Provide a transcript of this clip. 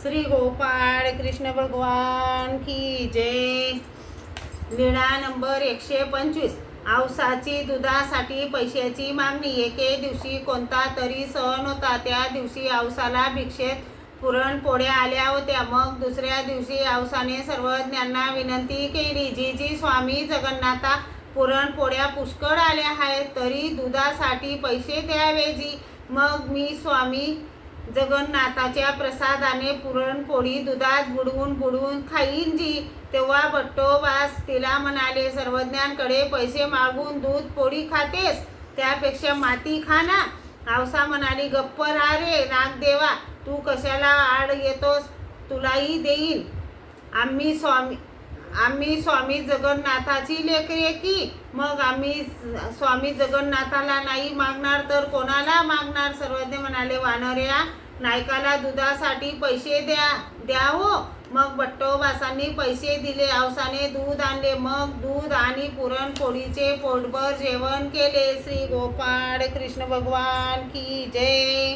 श्री गोपाळ कृष्ण भगवान की जय। लिळा नंबर 125। औसाची दुधासाठी पैशाची मागणी। एके दिवशी कोणता तरी सण होता। त्या दिवशी औसाला भिक्षेत पुरणपोळ्या आल्या होत्या। मग दुसऱ्या दिवशी औसाने सर्वज्ञांना विनंती केली, जी स्वामी जगन्नाथा, पुरणपोळ्या पुष्कळ आल्या आहेत, तरी दुधासाठी पैसे द्यावे जी। मग मी स्वामी जगन्नाथाच्या प्रसादाने पुरणपोळी दुधात बुडवून खाईन जी। तेव्हा बट्टोबास तिला म्हणाले, सर्वज्ञांकडे पैसे मागून दूध पोळी खातेस, त्यापेक्षा माती खा ना। औसा म्हणाली, गप्प राहा रे नागदेवा, तू कशाला आड येतोस, तुलाही देईन। आम्ही स्वामी जगन्नाथाची लेकरे की, मग आम्ही स्वामी जगन्नाथाला नाही मागणार तर कोणाला मागणार। सर्वज्ञ म्हणाले, वानऱ्या नायकाला दुधासाठी पैसे द्या हो। मग बट्टोबासांनी पैसे दिले। औसाने दूध आणले। मग दूध आणि पुरणपोळीचे पोटभर जेवण केले। श्री गोपाळ कृष्ण भगवान की जय।